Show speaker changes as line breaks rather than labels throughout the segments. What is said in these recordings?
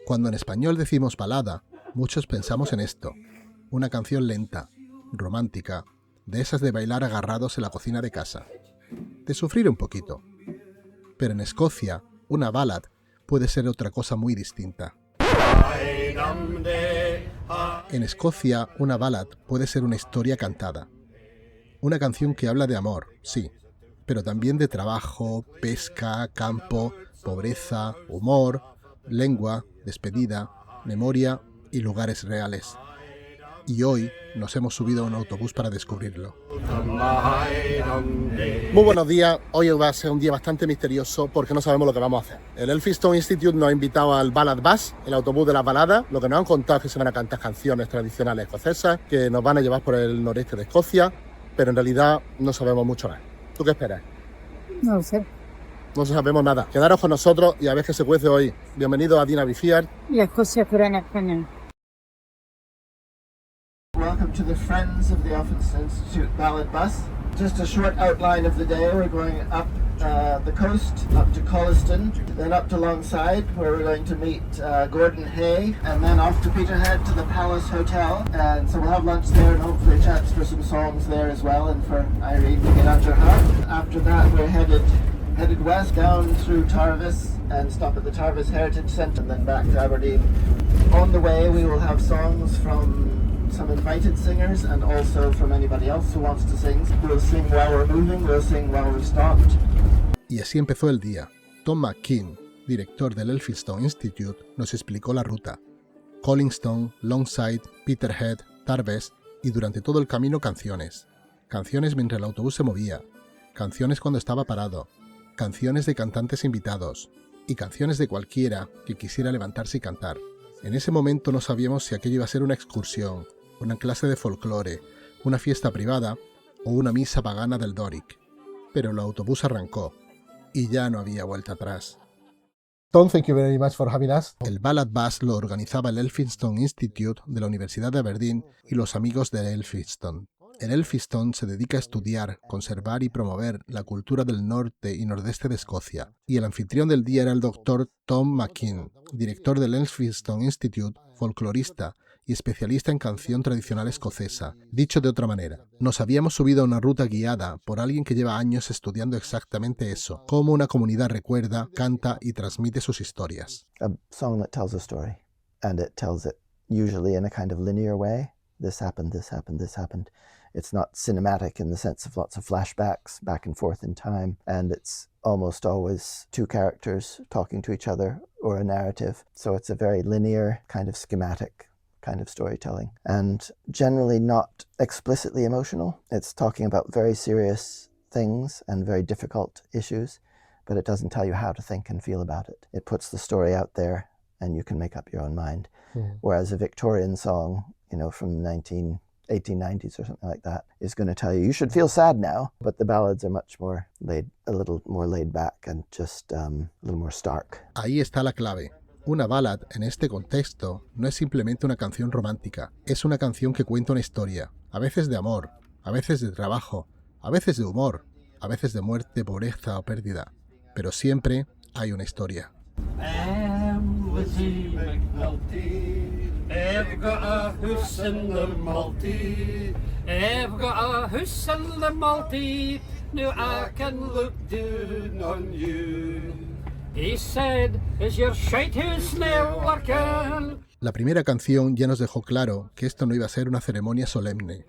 Cuando en español decimos balada, muchos pensamos en esto, una canción lenta, romántica, de esas de bailar agarrados en la cocina de casa, de sufrir un poquito. Pero en Escocia, una ballad puede ser otra cosa muy distinta. En Escocia, una ballad puede ser una historia cantada. Una canción que habla de amor, sí, pero también de trabajo, pesca, campo, pobreza, humor, lengua, despedida, memoria y lugares reales. Y hoy nos hemos subido a un autobús para descubrirlo. Muy buenos días, hoy va a ser un día bastante misterioso porque no sabemos lo que vamos a hacer. El Elphinstone Institute nos ha invitado al Ballad Bus, el autobús de las baladas. Lo que nos han contado es que se van a cantar canciones tradicionales escocesas, que nos van a llevar por el noreste de Escocia, pero en realidad no sabemos mucho nada. ¿Tú qué esperas?
No lo sé.
No sabemos nada. Quedaros con nosotros y a ver qué se cuece hoy. Bienvenido a Dina Biciar.
La Escocia cura en español.
Welcome to the Friends of the Elphinstone Institute Ballad Bus. Just a short outline of the day. We're going up the coast, up to Colliston, then up to Longside, where we're going to meet Gordon Hay, and then off to Peterhead to the Palace Hotel. And so we'll have lunch there and hopefully a chance for some songs there as well, and for Irene to get out her heart. After that, we're headed west down through Tarvis and stop at the Tarvis Heritage Centre and then back to Aberdeen. On the way, we will have songs from some invited singers and also from anybody else who wants to sing. We'll sing while we're moving, we'll sing while we've stopped.
Y así empezó el día. Tom McKean, director del Elphinstone Institute, nos explicó la ruta. Colliston, Longside, Peterhead, Tarvis y durante todo el camino canciones. Canciones mientras el autobús se movía. Canciones cuando estaba parado. Canciones de cantantes invitados. Y canciones de cualquiera que quisiera levantarse y cantar. En ese momento no sabíamos si aquello iba a ser una excursión, una clase de folclore, una fiesta privada o una misa pagana del Doric. Pero el autobús arrancó y ya no había vuelta atrás. Tom, thank you very much for having us. El Ballad Bus lo organizaba el Elphinstone Institute de la Universidad de Aberdeen y los amigos de Elphinstone. El Elphinstone se dedica a estudiar, conservar y promover la cultura del norte y nordeste de Escocia, y el anfitrión del día era el Dr. Tom McKean, director del Elphinstone Institute, folclorista y especialista en canción tradicional escocesa. Dicho de otra manera, nos habíamos subido a una ruta guiada por alguien que lleva años estudiando exactamente eso, cómo una comunidad recuerda, canta y transmite sus historias.
A song that tells a story, and it tells it usually in a kind of linear way. This happened, this happened, this happened. It's not cinematic in the sense of lots of flashbacks back and forth in time, and it's almost always two characters talking to each other or a narrative. So it's a very linear, kind of schematic kind of storytelling, and generally not explicitly emotional. It's talking about very serious things and very difficult issues, but it doesn't tell you how to think and feel about it. It puts the story out there and you can make up your own mind. Whereas a Victorian song, you know, from the 1890s or something like that, is going to tell you should feel sad now, but the ballads are much more a little more laid back and just a little more stark.
Ahí está la clave. Una ballad, en este contexto, no es simplemente una canción romántica, es una canción que cuenta una historia, a veces de amor, a veces de trabajo, a veces de humor, a veces de muerte, pobreza o pérdida, pero siempre hay una historia.
I've got a house in the multi. I've got a house in the multi. Now I can look down on you. He said, is your shite house now working?
La primera canción ya nos dejó claro que esto no iba a ser una ceremonia solemne.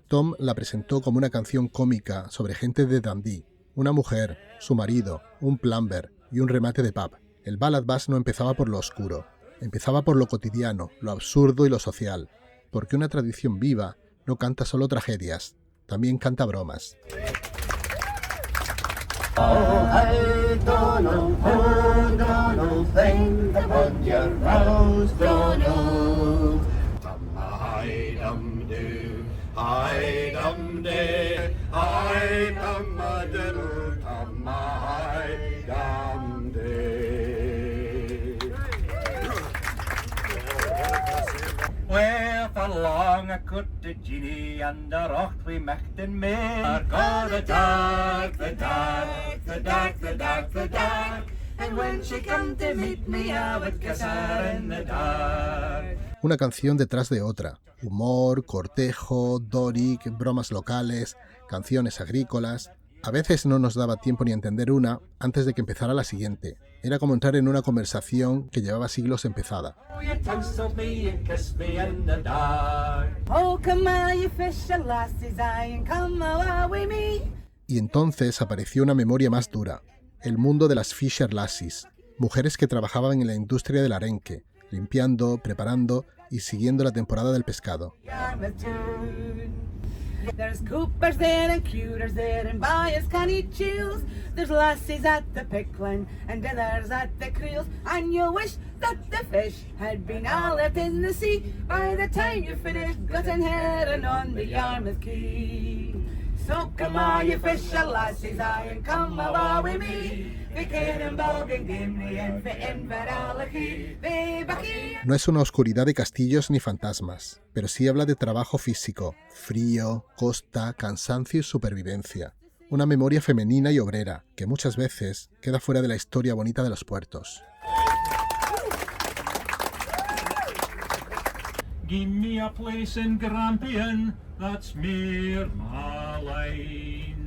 Tom la presentó como una canción cómica sobre gente de Dundee, una mujer, su marido, un plumber y un remate de pub. El Ballad Bus no empezaba por lo oscuro. Empezaba por lo cotidiano, lo absurdo y lo social, porque una tradición viva no canta solo tragedias, también canta bromas.
Oh, hey, Donald, oh, Donald, think upon your rose, Donald. Dum-a-hi-dum-doo, hi-dum-day, hi-dum-a-diddle, dum-a-hi-dum-day. With a
along a cut the genie and the rock we mechten me. Go the dark, the dark, the dark, the dark, the dark. And when she come to meet me, I would kiss her in the dark.
Una canción detrás de otra. Humor, cortejo, Doric, bromas locales, canciones agrícolas. A veces no nos daba tiempo ni a entender una antes de que empezara la siguiente. Era como entrar en una conversación que llevaba siglos empezada. Y entonces apareció una memoria más dura. El mundo de las Fisher Lassies, mujeres que trabajaban en la industria del arenque, limpiando, preparando y siguiendo la temporada del pescado.
There's coopers there and cuters there and buyers can eat chills. There's lassies at the pickling and others at the creels. And you wish that the fish had been all left in the sea by the time you finished gutting herring on the Yarmouth Quay. So come all you fisher lassies, aye, and come along with me.
No es una oscuridad de castillos ni fantasmas, pero sí habla de trabajo físico, frío, costa, cansancio y supervivencia. Una memoria femenina y obrera, que muchas veces queda fuera de la historia bonita de los puertos.
Give me a place in Grampian, that's mere my line.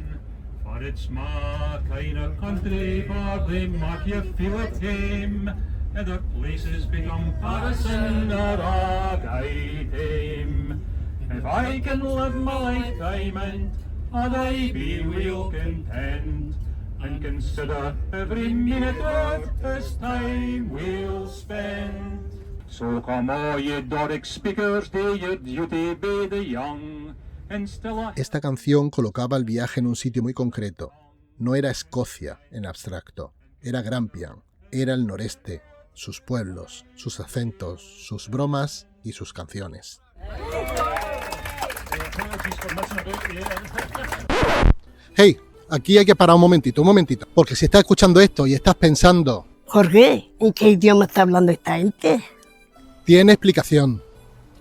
For it's my kind of country, for they make you feel at home. Other places become Paris and a guide home. If I can live my lifetime and I be real content, and consider every minute of this time we'll spend. So come all ye Doric speakers, do your duty be the young.
Esta canción colocaba el viaje en un sitio muy concreto. No era Escocia en abstracto, era Grampian, era el noreste, sus pueblos, sus acentos, sus bromas y sus canciones. Hey, aquí hay que parar un momentito, porque si estás escuchando esto y estás pensando...
Jorge, ¿en qué idioma está hablando esta gente?
Tiene explicación.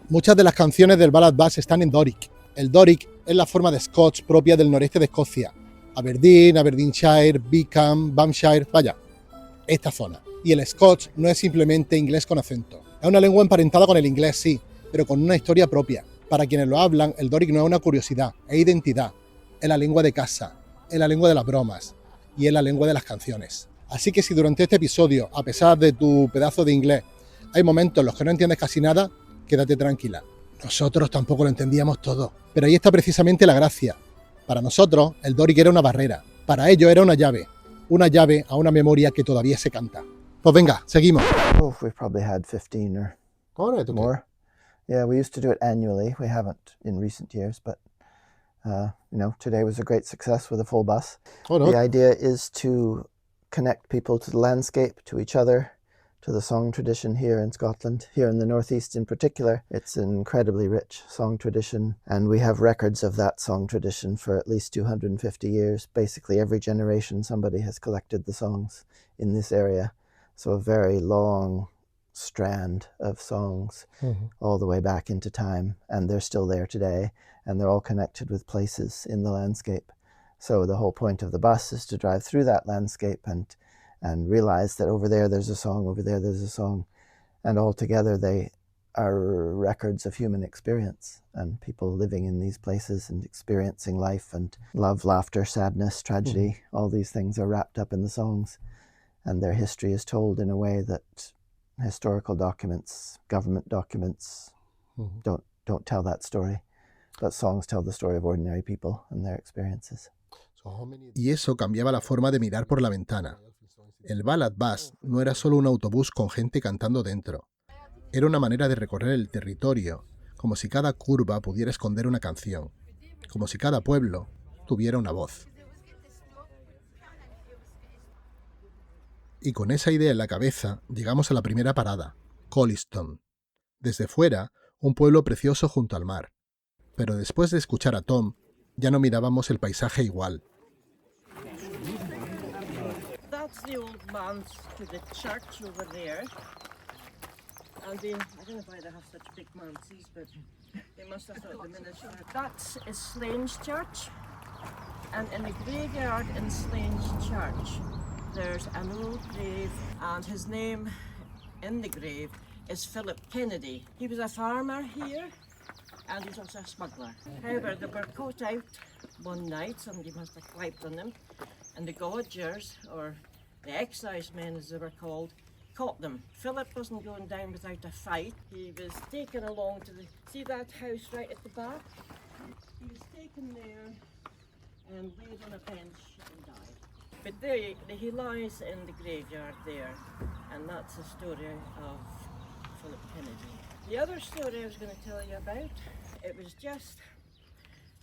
Muchas de las canciones del Ballad Bass están en Doric. El Doric es la forma de Scots propia del noreste de Escocia. Aberdeen, Aberdeenshire, Beacon, Banffshire, vaya, esta zona. Y el Scots no es simplemente inglés con acento. Es una lengua emparentada con el inglés, sí, pero con una historia propia. Para quienes lo hablan, el Doric no es una curiosidad, es identidad. Es la lengua de casa, es la lengua de las bromas y es la lengua de las canciones. Así que si durante este episodio, a pesar de tu pedazo de inglés, hay momentos en los que no entiendes casi nada, quédate tranquila. Nosotros tampoco lo entendíamos todo, pero ahí está precisamente la gracia. Para nosotros, el Doric era una barrera. Para ellos era una llave a una memoria que todavía se canta. Pues venga, seguimos.
Oh, we've probably had 15 or more. Yeah, we used to do it annually. We haven't in recent years, but today was a great success with a full bus.
Oh, no.
The idea is to connect people to the landscape, to each other, to the song tradition here in Scotland, here in the Northeast in particular. It's an incredibly rich song tradition, and we have records of that song tradition for at least 250 years. Basically every generation somebody has collected the songs in this area. So a very long strand of songs all the way back into time, and they're still there today, and they're all connected with places in the landscape. So the whole point of the bus is to drive through that landscape and realize that over there there's a song, over there there's a song, and all together they are records of human experience and people living in these places and experiencing life and love, laughter, sadness, tragedy. All these things are wrapped up in the songs, and their history is told in a way that historical documents, government documents don't tell that story, but songs tell the story of ordinary people and their experiences.
Y eso cambiaba la forma de mirar por la ventana. El Ballad Bus no era solo un autobús con gente cantando dentro. Era una manera de recorrer el territorio, como si cada curva pudiera esconder una canción, como si cada pueblo tuviera una voz. Y con esa idea en la cabeza llegamos a la primera parada, Coliston. Desde fuera, un pueblo precioso junto al mar. Pero después de escuchar a Tom, ya no mirábamos el paisaje igual.
That's the old manse to the church over there. And I don't know why they have such big manses, but They must have thought the miniature. That is Slains Church. And in the graveyard in Slains Church, there's an old grave, and his name in the grave is Philip Kennedy. He was a farmer here, and he was also a smuggler. However, they were caught out one night, somebody must have climbed on them, and the Godgers, or the excise men as they were called, caught them. Philip wasn't going down without a fight. He was taken along to see that house right at the back? He was taken there and laid on a bench and died. But there he lies in the graveyard there, and that's the story of Philip Kennedy. The other story I was going to tell you about, it was just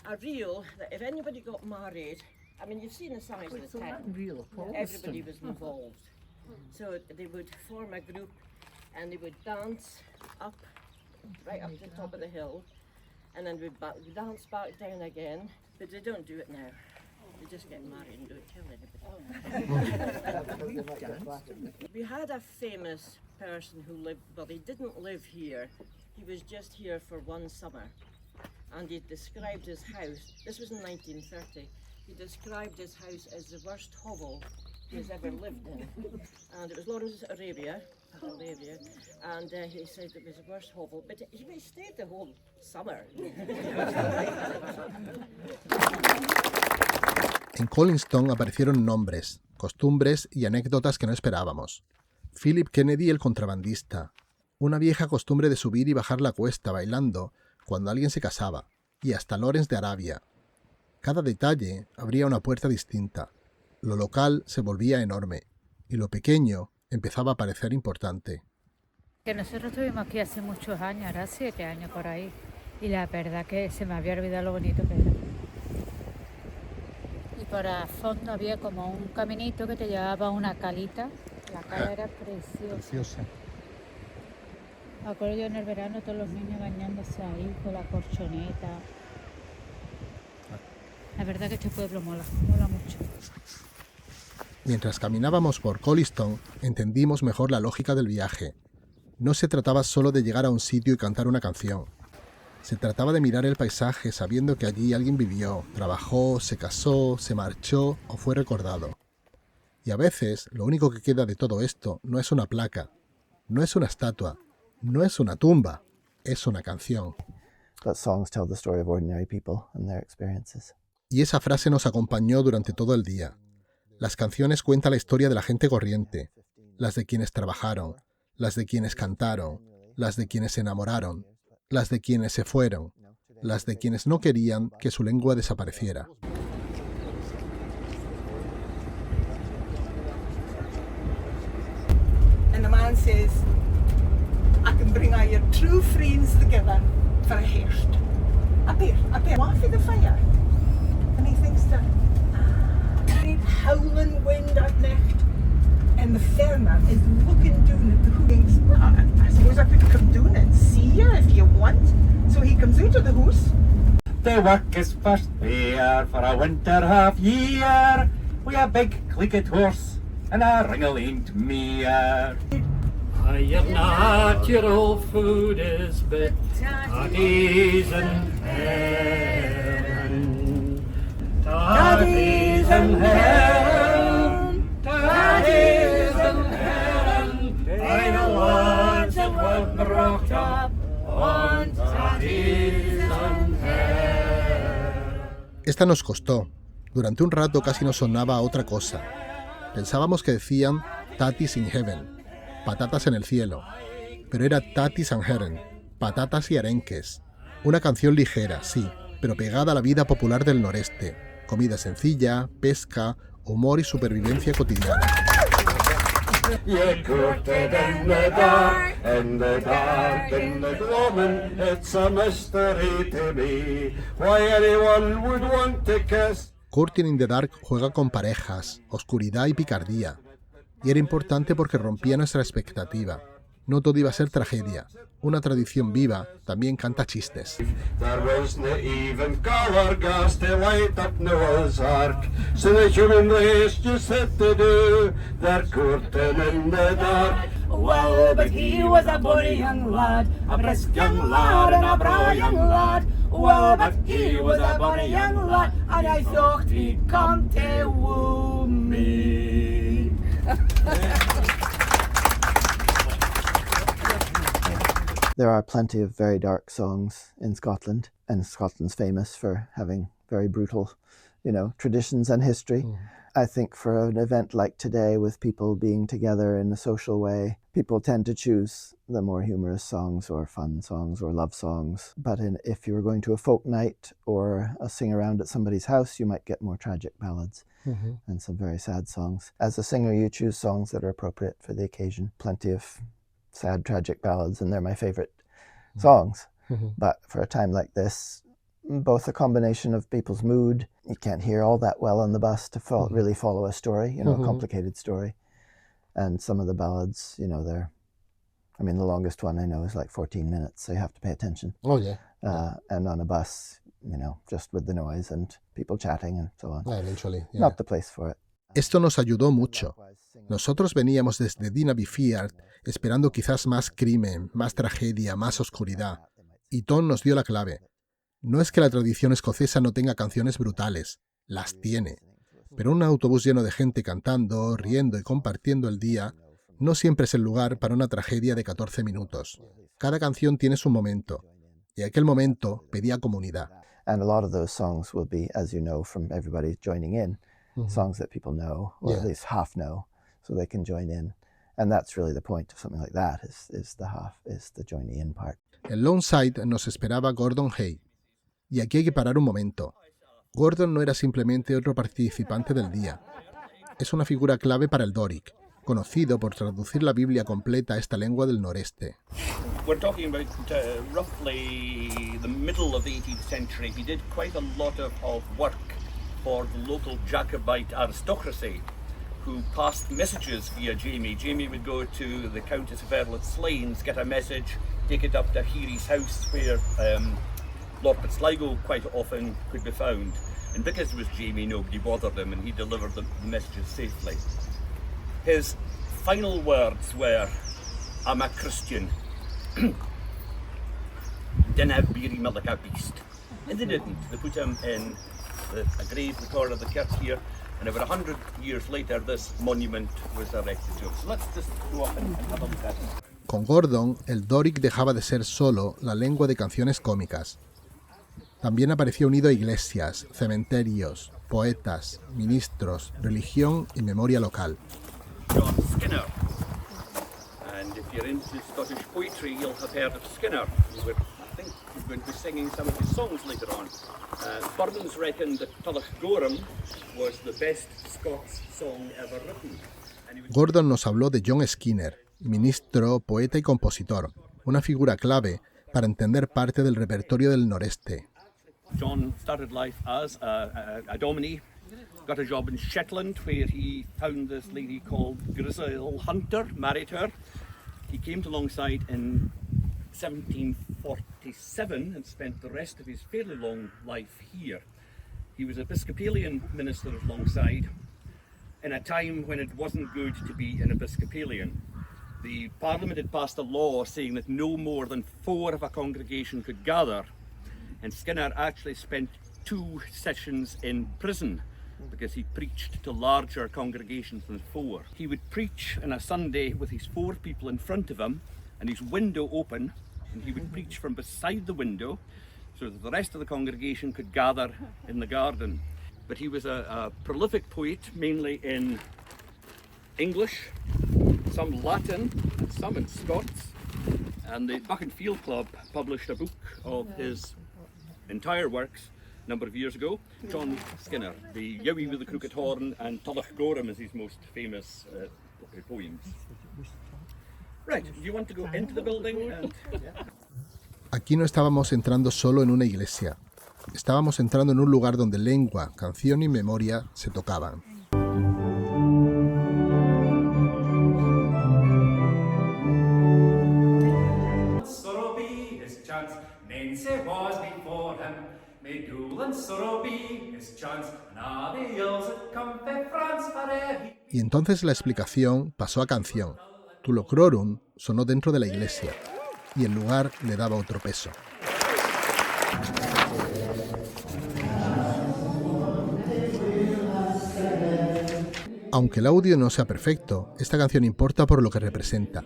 a reel that if anybody got married, I mean, you've seen the size of the tent. Everybody was involved. So they would form a group and they would dance up, right up to the top of the hill, and then we'd dance back down again. But they don't do it now. They just get married and don't tell anybody. We had a famous person who lived, well, he didn't live here. He was just here for one summer. And he described his house, this was in 1930, he described his house as the worst hovel he has ever lived in. And it was Lawrence Arabia, and he said it was the worst hovel, but he stayed the whole summer.
En Collingston aparecieron nombres, costumbres y anécdotas que no esperábamos. Philip Kennedy el contrabandista, una vieja costumbre de subir y bajar la cuesta bailando cuando alguien se casaba, y hasta Lawrence de Arabia. Cada detalle abría una puerta distinta. Lo local se volvía enorme, y lo pequeño empezaba a parecer importante.
Que nosotros estuvimos aquí hace muchos años, ahora 7 años por ahí, y la verdad que se me había olvidado lo bonito que era. Y por el fondo había como un caminito que te llevaba a una calita. La cala era preciosa. Me acuerdo yo en el verano todos los niños bañándose ahí con la colchoneta. La verdad que este pueblo mola mucho.
Mientras caminábamos por Collingston, entendimos mejor la lógica del viaje. No se trataba solo de llegar a un sitio y cantar una canción. Se trataba de mirar el paisaje sabiendo que allí alguien vivió, trabajó, se casó, se marchó o fue recordado. Y a veces lo único que queda de todo esto no es una placa, no es una estatua, no es una tumba, es una canción.
But songs tell the story of ordinary people and their experiences.
Y esa frase nos acompañó durante todo el día. Las canciones cuentan la historia de la gente corriente, las de quienes trabajaron, las de quienes cantaron, las de quienes se enamoraron, las de quienes se fueron, las de quienes no querían que su lengua desapareciera.
And the man says, I can bring all your true friends together for a hairst. A pair, one for the fire. And he thinks that, great howling wind at night, and the farmer is looking down at the house. Well, I suppose I could come down and see you if you want. So he comes out of the house.
The work is first there for a winter half year, with a big cleeked horse and a ring-a-linged mare. Your natural food is but tatties and heron. Tatties and heron, tatties and heron, by the lads that were brought up on tatties and heron.
Esta nos costó. Durante un rato casi nos sonaba a otra cosa. Pensábamos que decían Tatties in Heaven, patatas en el cielo, pero era Tatties and Herring, patatas y arenques. Una canción ligera, sí, pero pegada a la vida popular del noreste. Comida sencilla, pesca, humor y supervivencia cotidiana.
You courted in the dark, in the dark, in the gloaming. It's a mystery to me why anyone would want to kiss.
Courting in the Dark juega con parejas, oscuridad y picardía. Y era importante porque rompía nuestra expectativa. No todo iba a ser tragedia. Una tradición viva también canta chistes.
There wasn't even colour gas to light up Noah's Ark, so the human race just had to do their courting in the dark.
Well, but he was a bonny young lad, a brisk young lad and a braw young lad. Well, but he was a bonny young lad, and I thought he'd come to woo me.
There are plenty of very dark songs in Scotland, and Scotland's famous for having very brutal, traditions and history. I think for an event like today, with people being together in a social way, people tend to choose the more humorous songs or fun songs or love songs. But if you were going to a folk night or a sing around at somebody's house, you might get more tragic ballads and some very sad songs. As a singer, you choose songs that are appropriate for the occasion. Plenty of sad, tragic ballads, and they're my favorite songs. But for a time like this, both a combination of people's mood, you can't hear all that well on the bus to really follow a story, a complicated story. And some of the ballads, the longest one I know is like 14 minutes, so you have to pay attention.
Oh, yeah.
And on a bus, just with the noise and people chatting and so on.
Eventually, yeah.
Not the place for it.
Esto nos ayudó mucho. Nosotros veníamos desde Dina Fiard esperando quizás más crimen, más tragedia, más oscuridad. Y Tom nos dio la clave. No es que la tradición escocesa no tenga canciones brutales, las tiene. Pero un autobús lleno de gente cantando, riendo y compartiendo el día no siempre es el lugar para una tragedia de 14 minutos. Cada canción tiene su momento. Y aquel momento pedía comunidad.
And a lot of those songs will be, as you know, from everybody joining in, songs that people know, or at least half know, so they can join in. And that's really the point of something like that, is the joining in part.
En Longside nos esperaba Gordon Hay. Y aquí hay que parar un momento. Gordon no era simplemente otro participante del día. Es una figura clave para el Doric, conocido por traducir la Biblia completa a esta lengua del noreste.
We're talking about roughly the middle of the 18th century. He did quite a lot of work for the local Jacobite aristocracy, who passed messages via Jamie. Jamie would go to the Countess of Erlet Slains, get a message, take it up to Heary's house, where Lord Pitsligo quite often could be found. And because it was Jamie, nobody bothered him, and he delivered the messages safely. His final words were, "I'm a Christian. Dinna beery me like a beast." And they didn't. They put him in a grave in the corner of the church here, and over 100 years later this monument was erected to him. So let's just go up and have a look at it.
Con Gordon, el Doric dejaba de ser solo la lengua de canciones cómicas. También apareció unido a iglesias, cementerios, poetas, ministros, religión y memoria local.
John Skinner. And if you're into Scottish poetry, you'll have heard of Skinner. I think he's going to be singing some of his songs later on. Burns reckoned that Tulloch Gorham was the best Scots song ever written.
Gordon nos habló de John Skinner, ministro, poeta y compositor, una figura clave para entender parte del repertorio del noreste.
John started life as a dominie, got a job in Shetland where he found this lady called Grizel Hunter, married her. He came to Longside in 1747 and spent the rest of his fairly long life here. He was Episcopalian minister of Longside in a time when it wasn't good to be an Episcopalian. The Parliament had passed a law saying that no more than 4 of a congregation could gather, and Skinner actually spent 2 sessions in prison because he preached to larger congregations than 4. He would preach on a Sunday with his 4 people in front of him and his window open, and he would preach from beside the window so that the rest of the congregation could gather in the garden. But he was a prolific poet, mainly in English, some Latin, and some in Scots. And the Buck and Field Club published a book of his entire works a number of years ago. John Skinner, the Yowie with the Crooked Horn and Tulloch Gorham is his most famous poems. Right, do you want to go into the building?
Aquí no estábamos entrando solo en una iglesia. Estábamos entrando en un lugar donde lengua, canción y memoria se tocaban. Y entonces la explicación pasó a canción. Tulocrorum sonó dentro de la iglesia, y el lugar le daba otro peso. Aunque el audio no sea perfecto, esta canción importa por lo que representa.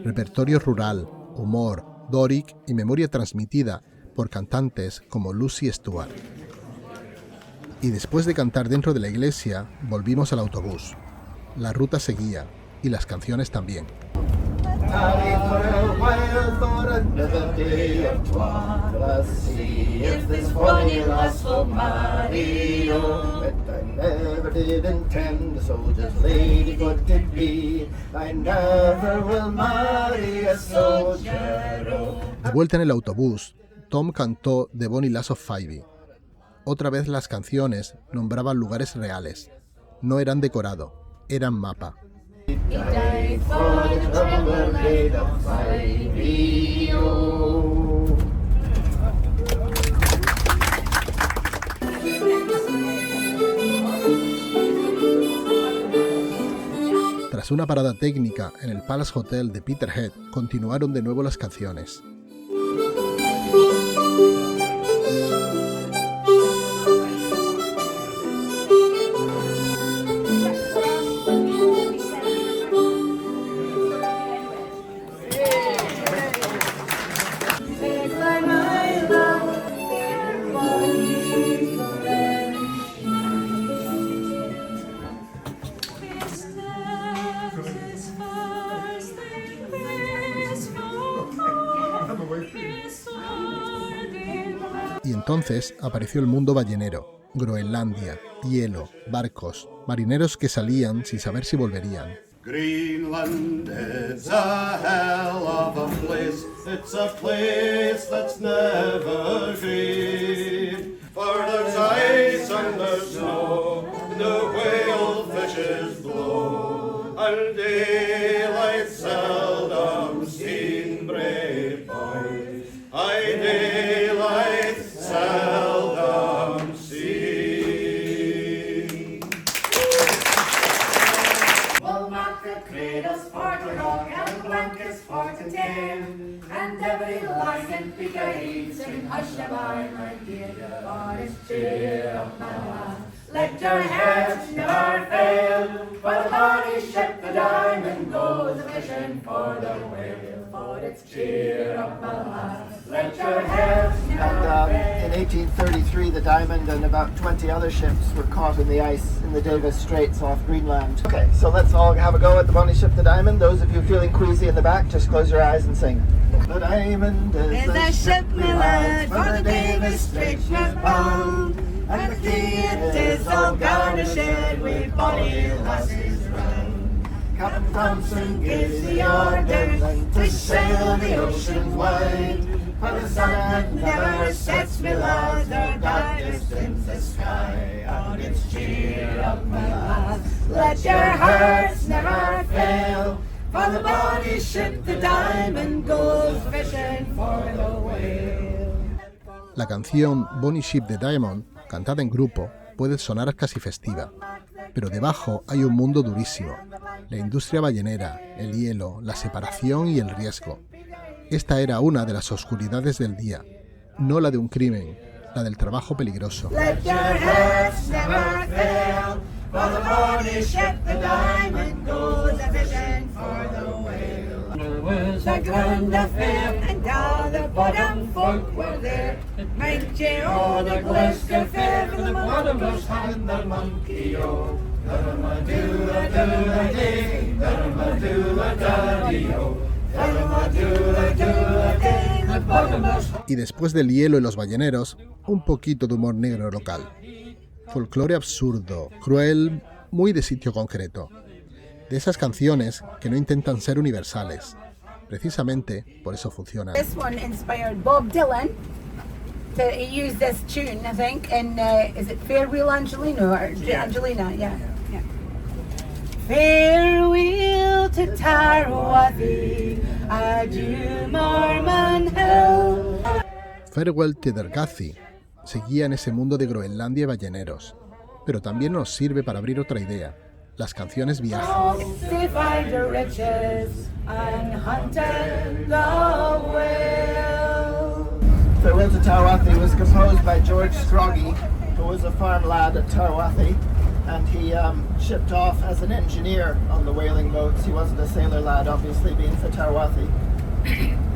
Repertorio rural, humor, Doric y memoria transmitida por cantantes como Lucy Stewart. Y después de cantar dentro de la iglesia, volvimos al autobús. La ruta seguía, y las canciones también. De vuelta en el autobús, Tom cantó The Bonny Lass of Fyvie. Otra vez las canciones nombraban lugares reales. No eran decorado, eran mapa. Tras una parada técnica en el Palace Hotel de Peterhead, continuaron de nuevo las canciones. Y entonces apareció el mundo ballenero, Groenlandia, hielo, barcos, marineros que salían sin saber si volverían.
Greenland is a hell of a place. It's a place that's never green. For there's ice and there's snow, the whale fishes blow, and daylight seldom seen, brave boys. Aye, daylight seldom seen.
We'll mark the cradles for to rock and blankets for to tame, and every lass in Peter Heath sing Hushabye, my dear, for it's cheer up, my lass. Let your hearts never fail, for the bonny ship the Diamond goes a-fishing for the whale, for it's cheer up, my lass. Let your hearts never fail.
In 1833, the Diamond and about 20 other ships were caught in the ice in the Davis Straits off Greenland. Okay, so let's all have a go at the bonny ship, the Diamond. Those of you feeling queasy in the back, just close your eyes and sing. The Diamond is
the ship, my lad, for the Davis Straits was bound, and the key it is all garnished with bonny lasses round.
Captain Thompson gives the orders to sail the ocean wide, for the sun never sets, me lads, or darkness dims the sky. On its cheer up, my lads,
Let your hearts never fail, for the bonny ship the Diamond goes fishing for the whale.
La canción Bonny Ship the Diamond, cantada en grupo, puede sonar casi festiva, pero debajo hay un mundo durísimo, la industria ballenera, el hielo, la separación y el riesgo. Esta era una de las oscuridades del día, no la de un crimen, la del trabajo peligroso.
Let your hearts never fail, for the bonny ship the Diamond goes a-fishing for the whale. The grand affair and all the bottom folk were there. Mind ye, oh, the Glasgow fair for the bottomless and the monkey, oh. Derma-doo-a-doo-a-day, derma-doo-a-daddy-o, derma-doo-a-doo-a-day, the bottomless.
Y después del hielo y los balleneros, un poquito de humor negro local. Folclore absurdo, cruel, muy de sitio concreto. De esas canciones que no intentan ser universales. Precisamente por eso funcionan.
This one inspired Bob Dylan. He used this tune, I think, in, is it Farewell Angelina? Or Angelina, yeah. Farewell to Tarwathie, adieu Mormon Hill.
Farewell to Dergathy seguía en ese mundo de Groenlandia y balleneros, pero también nos sirve para abrir otra idea, las canciones viaje.
To find the riches and hunted the whale.
Farewell to Tawathi was composed by George Scroggie, who was a farm lad at Tawathi, and he shipped off as an engineer on the whaling boats. He wasn't a sailor lad, obviously, being for Tawathi.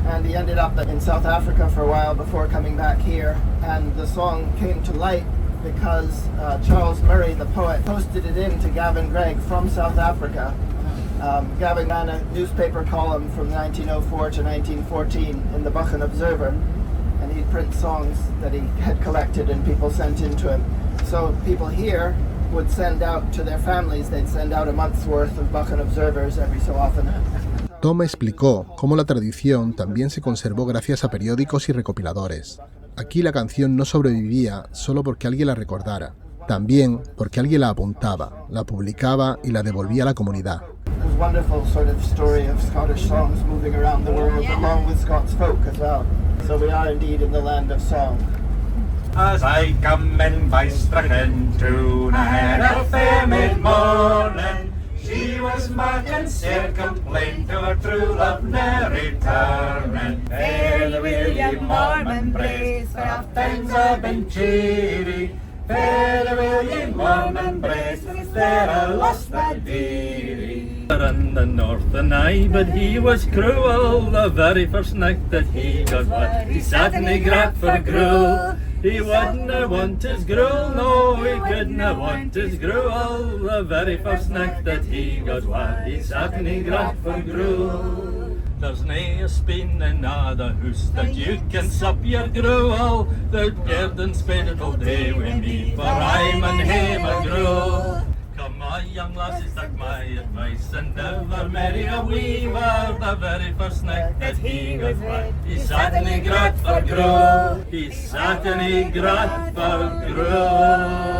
And he ended up in South Africa for a while before coming back here, and the song came to light because Charles Murray, the poet, posted it in to Gavin Greig from South Africa. Gavin ran a newspaper column from 1904 to 1914 in the Buchan Observer, and he'd print songs that he had collected and people sent in to him. So people here would send out to their families, they'd send out a month's worth of Buchan Observers every so often.
Tom explicó cómo la tradición también se conservó gracias a periódicos y recopiladores. Aquí la canción no sobrevivía solo porque alguien la recordara, también porque alguien la apuntaba, la publicaba y la devolvía a la comunidad.
There's a wonderful sort of story of Scottish songs moving around the world, along with Scots folk as well. So we are indeed in the land of song.
As I come in by Strachan to a fair mid-morning, she was marking sair complaint to her true love ne'er returning.
Fairly William Mormon Brace, for our things have been cheery.
Fairly William Mormon Brace, is there a lost my dearie? In the north and I, but he was cruel. The very first night that he got wet, he sat and he grabbed for gruel. He wouldn't want his gruel, no, he couldn't want his gruel. The very first night that he got wet, he sat and he grabbed for gruel. There's nae a spin in the house that you can sup your gruel. The garden spend it all day with me, for I'm an hame a gruel. Come my young lasses, take my advice, and never marry a weaver. The very first night that he got wet, he sat and he grabbed for gruel. He sat and he grabbed for gruel.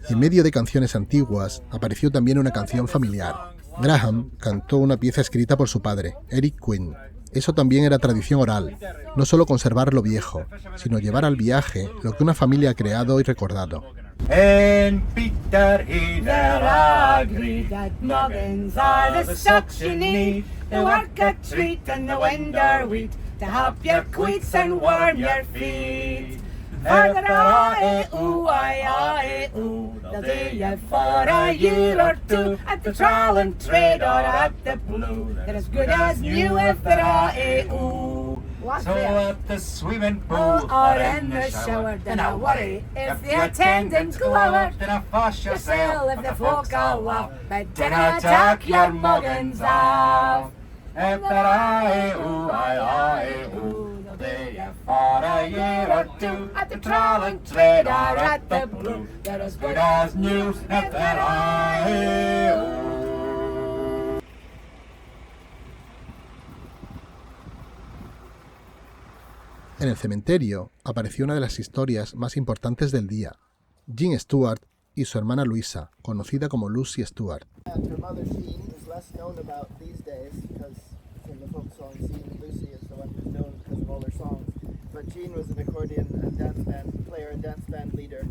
En medio de canciones antiguas, apareció también una canción familiar. Graham cantó una pieza escrita por su padre, Eric Quinn. Eso también era tradición oral, no solo conservar lo viejo, sino llevar al viaje lo que una familia ha creado y recordado.
And Peter he
There agreed that noggins are the suction need, the work a treat and the winter wheat, to help your queets and warm your feet. Father, aye-ooh, aye-ooh, they'll do you for a year or two, at the trawl and trade or at the blue. They're as good as new if they're aye-ooh.
So at the swimming pool
or in the shower, then I worry if the attendants glower.
Then I fuss
Yourself if the folk are off, but dinna take your muggins off.
If they're aye-ooh, aye-ooh, they'll do you for a year or two, at the trawl and trade or at the blue. They're as good as new if they're aye-ooh.
En el cementerio apareció una de las historias más importantes del día. Jean Stewart y su hermana Luisa, conocida como Lucy Stewart.
And her mother Jean is less known about these days because in the folk song scene, Lucy is the one who's known because of all her songs. But Jean was an accordion and dance band player and dance band leader.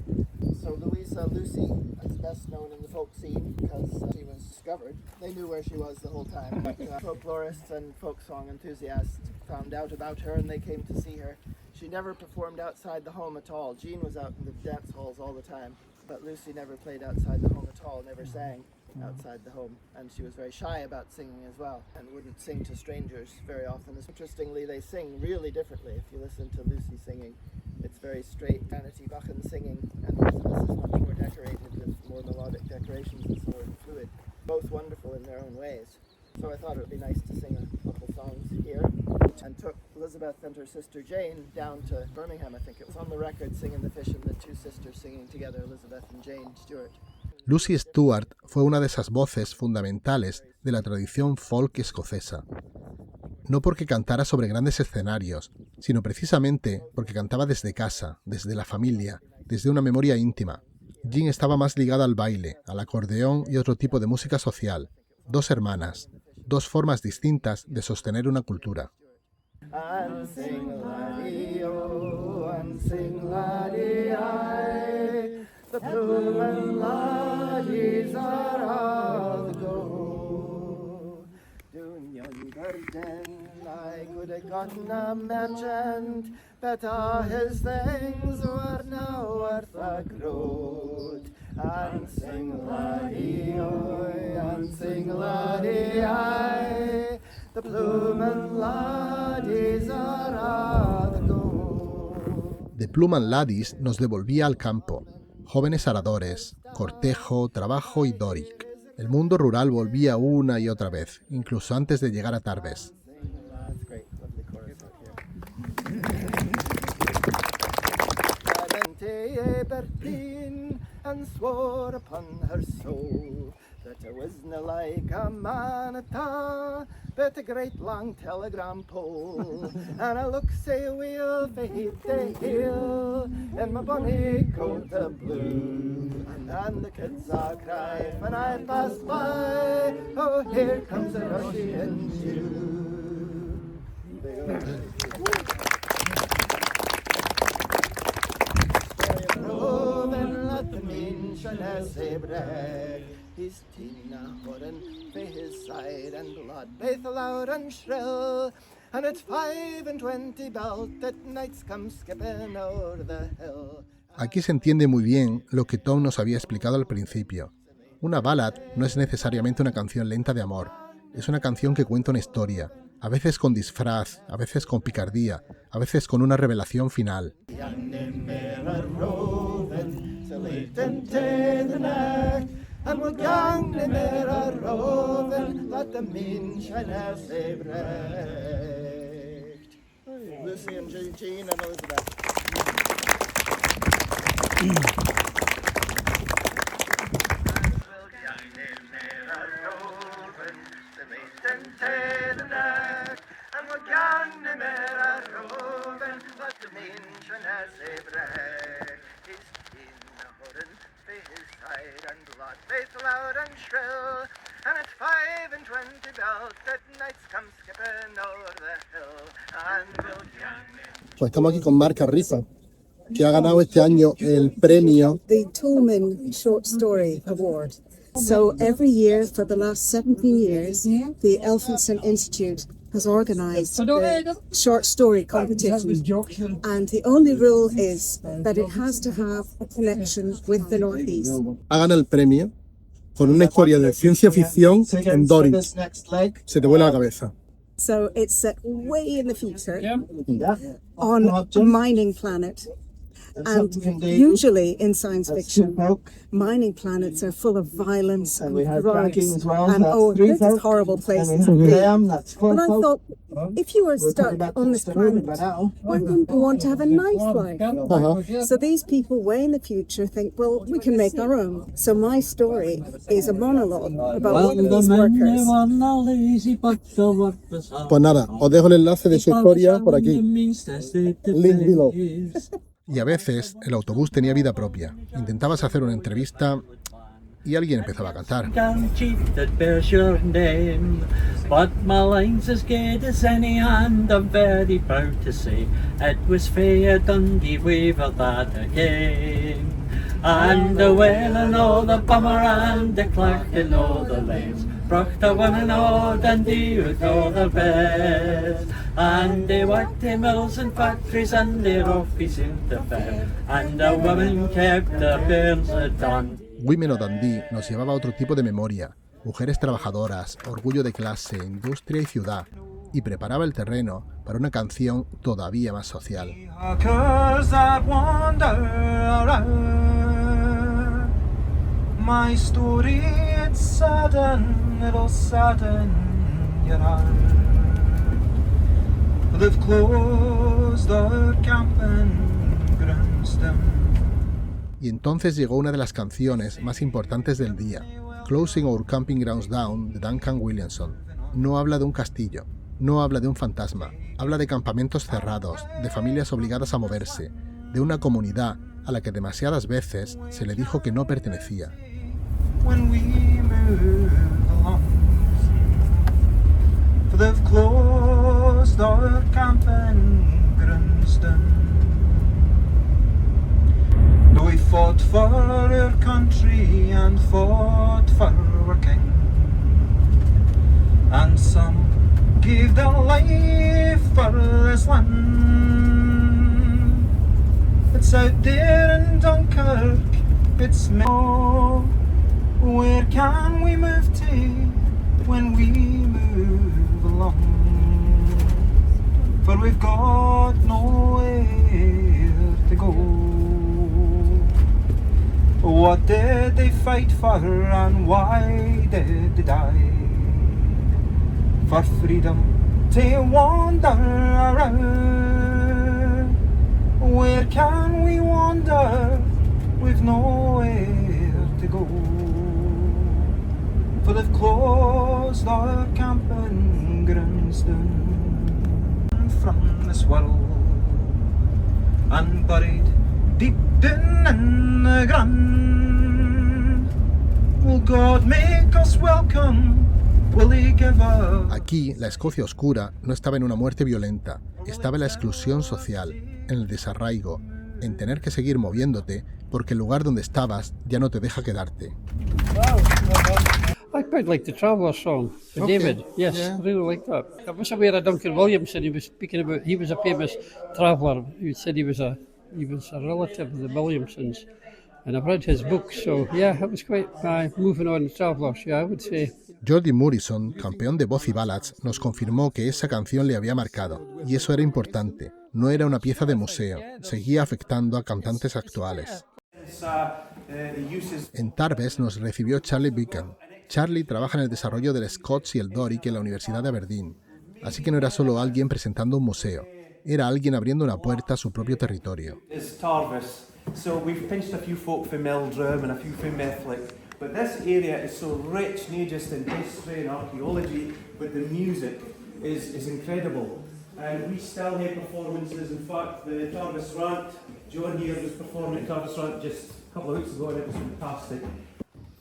So Lucy is best known in the folk scene because she was discovered. They knew where she was the whole time. But folklorists and folk song enthusiasts found out about her and they came to see her. She never performed outside the home at all. Jean was out in the dance halls all the time, but Lucy never played outside the home at all, never sang outside the home, and she was very shy about singing as well and wouldn't sing to strangers very often. Interestingly, they sing really differently. If you listen to Lucy singing, it's very straight vanity Buchan singing, and Elizabeth is much more decorated with more melodic decorations and so on, fluid. Both wonderful in their own ways. So I thought it would be nice to sing a couple songs here, and took Elizabeth and her sister Jane down to Birmingham. I think it was on the record singing the Fish and the two sisters singing together, Elizabeth and Jane Stewart.
Lucy Stewart fue una de esas voces fundamentales de la tradición folk escocesa. No porque cantara sobre grandes escenarios, sino precisamente porque cantaba desde casa, desde la familia, desde una memoria íntima. Jean estaba más ligada al baile, al acordeón y otro tipo de música social. Dos hermanas, dos formas distintas de sostener una cultura.
And sing laddie-o, and sing laddie-I, the the bloomin' laddies are all go. Down yonder den I could have gotten a merchant, but all his things were now worth a groat. And sing laddie oi, and sing laddie aye, the bloomin' laddies are all go.
The Plum & Laddies nos devolvía al campo, jóvenes aradores, cortejo, trabajo y Doric. El mundo rural volvía una y otra vez, incluso antes de llegar a Tarbes.
And swore upon her soul that I wasna like a man at all, but a great long telegram pole. And I look sae weel for heap the hill in my bonny coat of blue. And the kids all cry when I pass by, oh, here comes a Russian Jew. He's Tina Horan for his side and blood baith loud and shrill, and it's 25 belt that nights come skipping over the hill.
Aquí se entiende muy bien lo que Tom nos había explicado al principio. Una ballad no es necesariamente una canción lenta de amor, es una canción que cuenta una historia, a veces con disfraz, a veces con picardía, a veces con una revelación final.
And we're gang na mera rovin, that the mean shana sae bright. Lucy and Jean and Elizabeth. And we're gang na mera rovin, that the mean shana sae bright. He's Tina Horan for his side and blood baith loud and shrill, and it's 25 belt that nights come skipping over the hill, and we'll
Pues estamos aquí con Marc Arrifa, que ha ganado este año el premio
the Tolman Short Story Award. So every year for the last 17 years, the Elphinstone Institute has organised the short story competition, and the only rule is that it has to have a connection with the Northeast.
Ha ganado el premio con una historia de ciencia ficción en Doric. Se te vuela la cabeza.
So it's set way in the future on a mining planet. And usually in science fiction, mining planets are full of violence and drugs and this is horrible places to be. But I thought, if you were stuck on this planet, why wouldn't you want to have a nice life? So these people way in the future think, well, we can make our own. So my story is a monologue about one of these workers.
Pues nada, os dejo el enlace de su historia por aquí. Link below. Y a veces el autobús tenía vida propia. Intentabas hacer una entrevista y alguien empezaba a cantar.
But my line's as good as any, and I'm very proud to say it was fair Dundee Weaver that again. And the whale and all the bummer and the clerk and all the lanes brought the women all Dundee with all the best. And they worked in mills and factories and their office in the fair, and the women kept their bairns at Dundee.
Women of Dundee nos llevaba a otro tipo de memoria, mujeres trabajadoras, orgullo de clase, industria y ciudad, y preparaba el terreno para una canción todavía más social. My story, it's sadden, it'll sadden your heart. They've closed their camp in Grimston. Y entonces llegó una de las canciones más importantes del día, Closing Our Camping Grounds Down, de Duncan Williamson. No habla de un castillo, no habla de un fantasma, habla de campamentos cerrados, de familias obligadas a moverse, de una comunidad a la que demasiadas veces se le dijo que no pertenecía. When we move along, for they've closed our camp in Grimston. Though we fought for
and fought for our king, and some gave their life for this land. It's out there in Dunkirk, it's me. Oh, where can we move to when we move along? For we've got nowhere to go. What did they fight for and why did they die? For freedom to wander around. Where can we wander? We've nowhere to go. For they've closed our camping grounds down from this world and buried deep down in the ground. Will God make us welcome? Will He give us?
Aquí, la Escocia oscura no estaba en una muerte violenta, estaba en la exclusión social, en el desarraigo, en tener que seguir moviéndote porque el lugar donde estabas ya no te deja quedarte.
I quite like the Traveller song, for
Okay,
David. Yes,
yeah.
I really like that. I was aware of Duncan Williamson. He was speaking about, he was a famous traveller. He said he was a relative of the Williamsons. And I've read his book, so yeah, it was quite moving on the Travellers, yeah, I would say.
Jordi Morrison, campeón de voz y ballads, nos confirmó que esa canción le había marcado, y eso era importante. No era una pieza de museo, seguía afectando a cantantes actuales. En Tarbes nos recibió Charlie Beacon. Charlie trabaja en el desarrollo del Scots y el Doric en la Universidad de Aberdeen, así que no era solo alguien presentando un museo, era alguien abriendo una puerta a su propio territorio.
So we've pinched a few folk from Meldrum and a few from Methlick, but this area is so rich, not just in history and archaeology, but the music is incredible. And we still have performances. In fact, the Tarbes Rant, John here was performing at Tarbes Rant just a couple of weeks ago, and it was fantastic.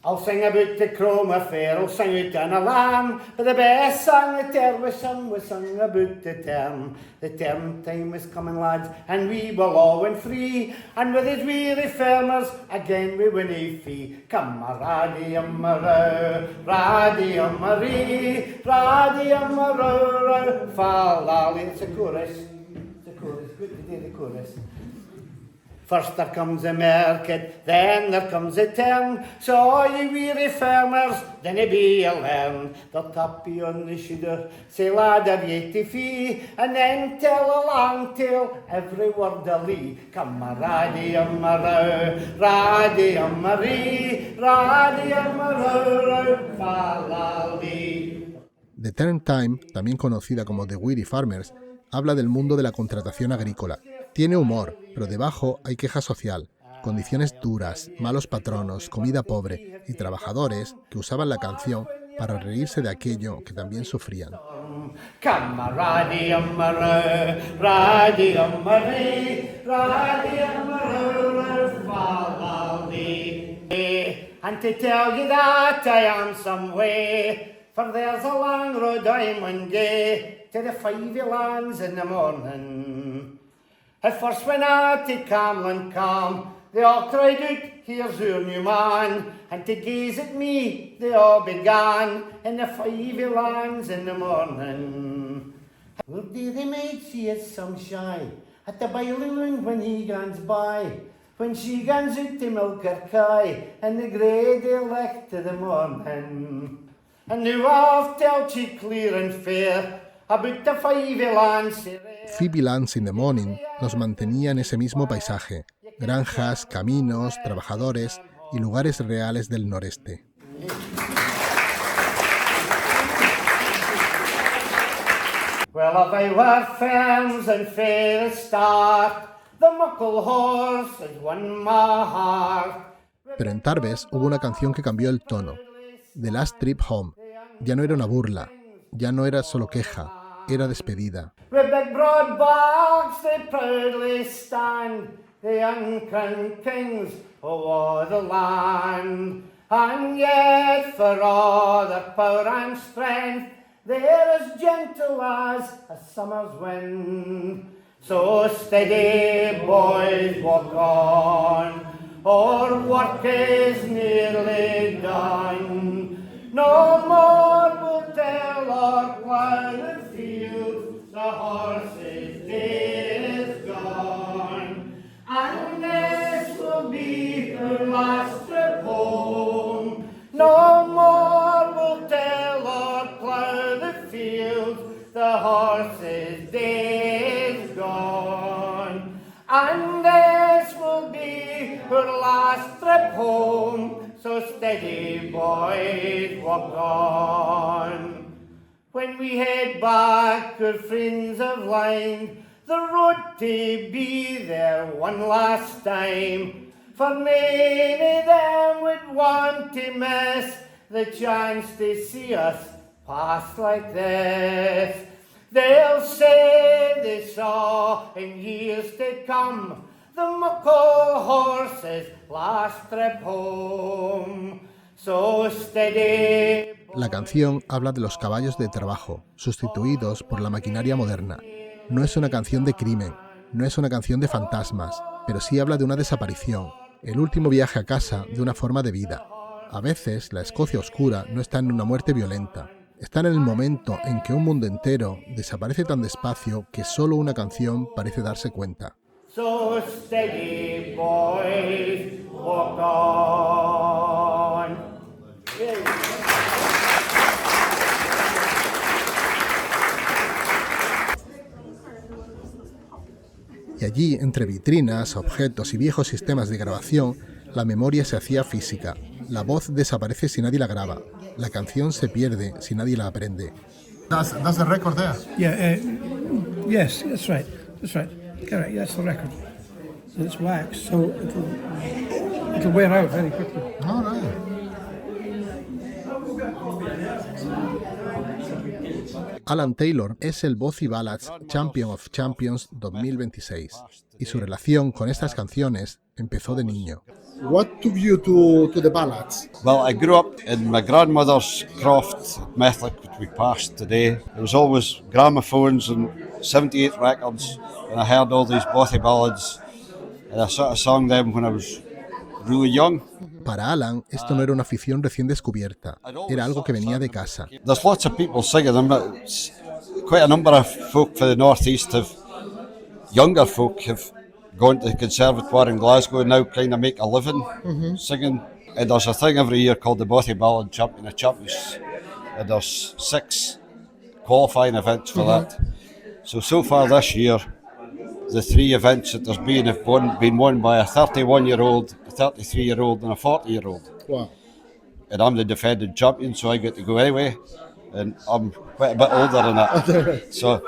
I'll sing about the Cromer Fair, I'll sing it in a lamb, but the best song that ever sung was sung about the term. The term time was coming, lads, and we were all went free, and with his weary farmers, again we win a fee. Come a raddy-um-a-row, raddy-um-a-ree, raddy-um-a-row, fa-lally. It's a chorus, good to do the chorus. First there comes a market, then there comes a turn. So all ye weary farmers, then ye be a learn. They'll tap you on the shoulder, say lad have ye to fee, and then tell a long tale, every word a lee. Come a raddy-um-a-row, raddy-um-a-ree, raddy-um-a-row, fa-la-lee.
The Term Time, también conocida como The Weary Farmers, habla del mundo de la contratación agrícola. Tiene humor, pero debajo hay queja social, condiciones duras, malos patronos, comida pobre y trabajadores que usaban la canción para reírse de aquello que también sufrían.
Come a raddy-um-a-row, raddy-um-a-ree, raddy-um-a-row, fa-la-lee. And to tell you that I am some way, for there's a long road I mun gae to the Fyvie lands in the morning. At first when I to Camlin come, they all cried out, here's your new man, and to gaze at me they all began in the Fyvie lands in the morning. Well, dear, they might see it some shy at the Bailing when he gans by, when she gans out to milk her kye in the grey daylight of the morning. And now I've told you clear and fair about the Fyvie lands.
Fyvie Lands in the Morning nos mantenía en ese mismo paisaje, granjas, caminos, trabajadores y lugares reales del noreste.
Well, if I were ferns and fair start, the muckle horse has won my heart.
Pero en Tarbes hubo una canción que cambió el tono. The Last Trip Home. Ya no era una burla, ya no era solo queja, era despedida.
With big broad bags they proudly stand, the uncrowned kings of all the land. And yet for all their power and strength, they're as gentle as a summer's wind. So steady, boys, walk on. our work is nearly done. No more we'll tell our ploughed fields, the horses' day is gone. And this will be her last trip home. No more we'll tell our ploughed fields, the horses' day is gone. And this will be her last trip home. So steady, boys, walk on. When we head back, our friends have lined the road to be there one last time. For many of them would want to miss the chance to see us pass like this. They'll say they saw in years to come the muckle horses last trip home. So steady.
La canción habla de los caballos de trabajo, sustituidos por la maquinaria moderna. No es una canción de crimen, no es una canción de fantasmas, pero sí habla de una desaparición, el último viaje a casa de una forma de vida. A veces, la Escocia oscura no está en una muerte violenta, está en el momento en que un mundo entero desaparece tan despacio que solo una canción parece darse cuenta.
So steady, boys, walk on.
Y allí, entre vitrinas, objetos y viejos sistemas de grabación, la memoria se hacía física. La voz desaparece si nadie la graba. La canción se pierde si nadie la aprende.
That's the record there.
Yeah, yes, that's right. That's right. Correct, that's the record. And it's wax, so it'll wear out very quickly.
All right.
Alan Taylor es el Bossy Ballads Champion of Champions 2026 y su relación con estas canciones empezó de niño.
What took you to the ballads?
Well, I grew up in my grandmother's croft, Methlick, which we passed today. There was always gramophones and 78 records, and I heard all these bothy ballads, and I sort of sang them when I was really young.
Para Alan, esto no era una afición recién descubierta, era algo que venía de casa.
There's lots of people singing them, but quite a number of folk for the North East younger folk have gone to the Conservatoire in Glasgow and now kind of make a living singing. And there's a thing every year called the Bothy Ballad Champion of Champions, and there's 6 qualifying events for that. So far this year, the 3 events that there's been have been won by a 31-year-old, a 33-year-old and a 40-year-old.
Wow.
And I'm the defending champion, so I get to go anyway. And I'm quite a bit older than that. So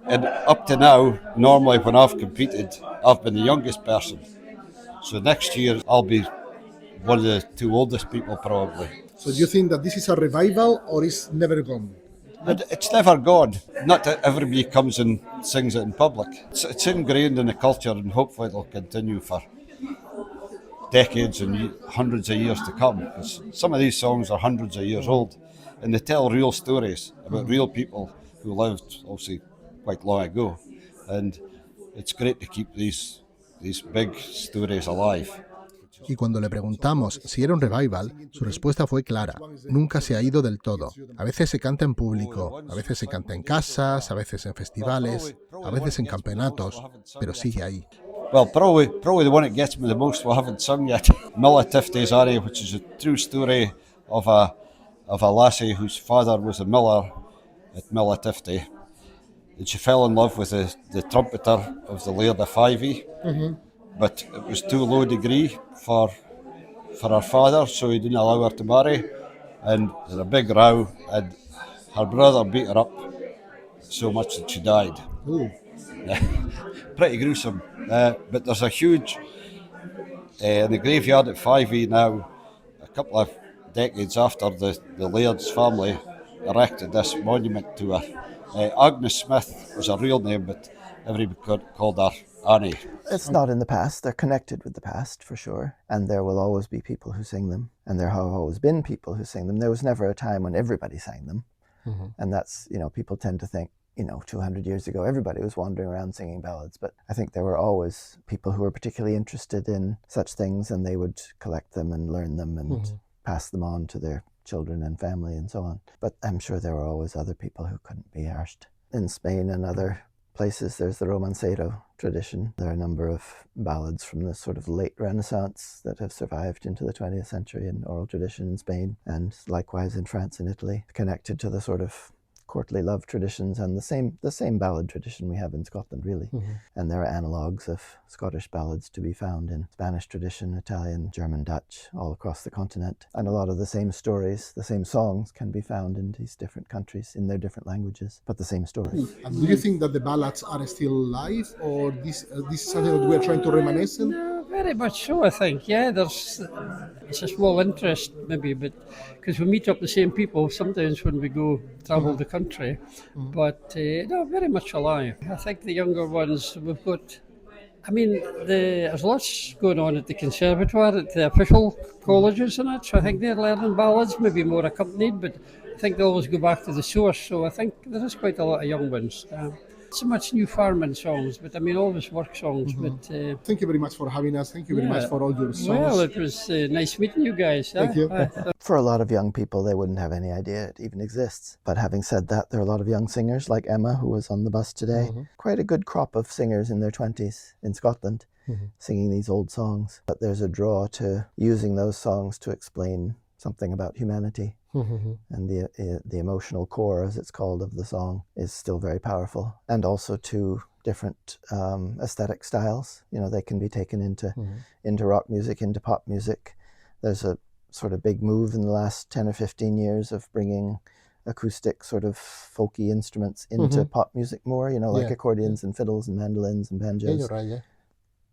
and up to now, normally when I've competed, I've been the youngest person. So next year, I'll be one of the 2 oldest people probably.
So do you think that this is a revival or is never gone?
It's never gone. Not that everybody comes and sings it in public. It's ingrained in the culture, and hopefully it'll continue for decades and hundreds of years to come. Because some of these songs are hundreds of years old, and they tell real stories about real people who lived, obviously, quite long ago. And it's great to keep these big stories alive.
Y cuando le preguntamos si era un revival, su respuesta fue clara. Nunca se ha ido del todo. A veces se canta en público, a veces se canta en casas, a veces en festivales, a veces en campeonatos, pero sigue ahí.
Well, probably the one that gets me the most we haven't sung yet. Milla Tifty's aria, which is a true story of a lassie whose father was a miller at Milla Tifty. And she fell in love with the trumpeter of the Laird of Fyvie. But it was too low degree for her father, so he didn't allow her to marry. And there was a big row, and her brother beat her up so much that she died.
Ooh.
Pretty gruesome. But there's a huge, in the graveyard at Fyvie now, a couple of decades after the Laird's family erected this monument to her. Agnes Smith was her real name, but everybody called her Annie.
It's not in the past. They're connected with the past for sure. And there will always be people who sing them. And there have always been people who sing them. There was never a time when everybody sang them. And that's, people tend to think 200 years ago, everybody was wandering around singing ballads, but I think there were always people who were particularly interested in such things, and they would collect them and learn them and pass them on to their children and family and so on. But I'm sure there were always other people who couldn't be arsed. In Spain and other places, there's the romancero tradition. There are a number of ballads from the sort of late Renaissance that have survived into the 20th century in oral tradition in Spain, and likewise in France and Italy, connected to the sort of courtly love traditions and the same ballad tradition we have in Scotland, really. And there are analogues of Scottish ballads to be found in Spanish tradition, Italian, German, Dutch, all across the continent. And a lot of the same stories, the same songs can be found in these different countries in their different languages, but the same stories.
And do you think that the ballads are still alive, or this is something that we're trying to reminiscence?
Very much so, I think. Yeah, it's a small interest maybe, but because we meet up the same people sometimes when we go travel the country, but no, very much alive. I think the younger ones, we've got, there's lots going on at the conservatoire, at the official colleges and that, so I think they're learning ballads, maybe more accompanied, but I think they always go back to the source, so I think there is quite a lot of young ones. So much new farming songs, but always work songs. But
thank you very much for having us. Thank you very much for all your songs.
Well, it was nice meeting you guys.
Thank you.
For a lot of young people, they wouldn't have any idea it even exists. But having said that, there are a lot of young singers like Emma, who was on the bus today. Quite a good crop of singers in their 20s in Scotland, singing these old songs. But there's a draw to using those songs to explain something about humanity. And the emotional core, as it's called, of the song is still very powerful. And also to different aesthetic styles. They can be taken into rock music, into pop music. There's a sort of big move in the last 10 or 15 years of bringing acoustic sort of folky instruments into pop music more, like accordions and fiddles and mandolins and banjos.
Yeah, you're right, yeah.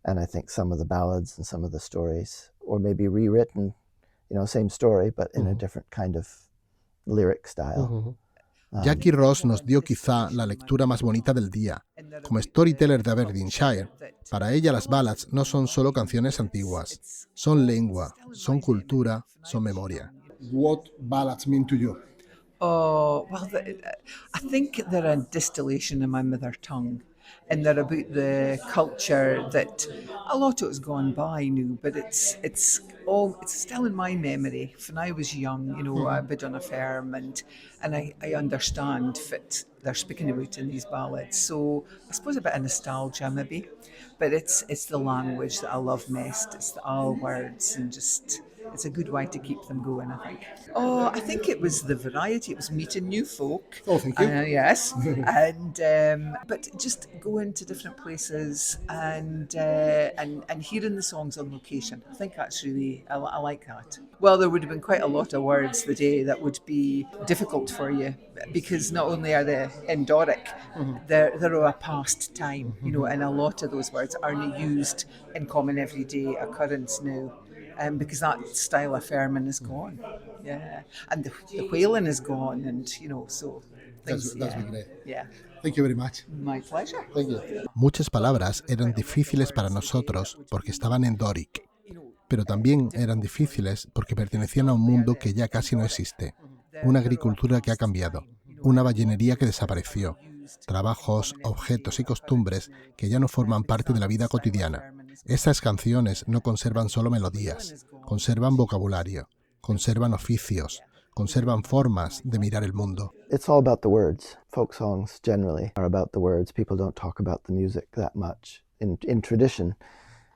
And I think some of the ballads and some of the stories, or maybe rewritten, same story, but in a different kind of lyric style.
Jackie Ross nos dio quizá la lectura más bonita del día. Como storyteller de Aberdeenshire, para ella las ballads no son solo canciones antiguas, son lengua, son cultura, son memoria.
What ballads mean to you?
Oh, well, I think they're a distillation of my mother tongue. And they're about the culture that a lot of it's gone by now, but it's still in my memory. When I was young, I bid on a farm, and I understand that they're speaking about in these ballads. So I suppose a bit of nostalgia maybe, but it's the language that I love most. It's the all words, and just it's a good way to keep them going, I think. Oh, I think it was the variety. It was meeting new folk.
Oh, thank you.
Yes, and but just going to different places and hearing the songs on location. I think that's really I like that. Well, there would have been quite a lot of words the day that would be difficult for you, because not only are they in Doric, they're of a past time, and a lot of those words aren't used in common everyday occurrence now. Because that style of farming is gone, and the whaling is gone, and so things.
That's great.
Yeah.
Thank you very much.
My pleasure.
Thank you.
Muchas palabras eran difíciles para nosotros porque estaban en Doric, pero también eran difíciles porque pertenecían a un mundo que ya casi no existe, una agricultura que ha cambiado, una ballenería que desapareció, trabajos, objetos y costumbres que ya no forman parte de la vida cotidiana. Estas canciones no conservan solo melodías, conservan vocabulario, conservan oficios, conservan formas de mirar el mundo.
It's all about the words. Folk songs generally are about the words. People don't talk about the music that much. In tradition,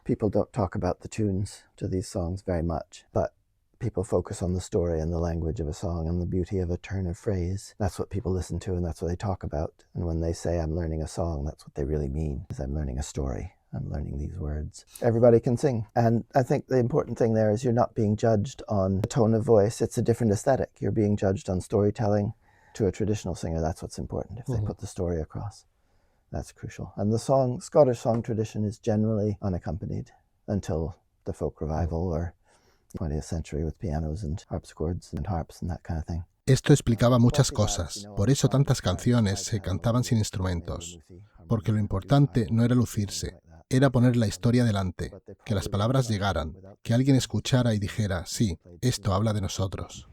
people don't talk about the tunes to these songs very much, but people focus on the story and the language of a song and the beauty of a turn of phrase. That's what people listen to, and that's what they talk about. And when they say, I'm learning a song, that's what they really mean, is I'm learning a story. I'm learning these words. Everybody can sing. And I think the important thing there is you're not being judged on the tone of voice. It's a different aesthetic. You're being judged on storytelling. To a traditional singer, that's what's important. If they put the story across, that's crucial. And the Scottish song tradition is generally unaccompanied until the folk revival or 20th century with pianos and harpsichords and harps and that kind of thing.
Esto explicaba muchas cosas, por eso tantas canciones se cantaban sin instrumentos, porque lo importante no era lucirse, era poner la historia delante, que las palabras llegaran, que alguien escuchara y dijera, sí, esto habla de nosotros.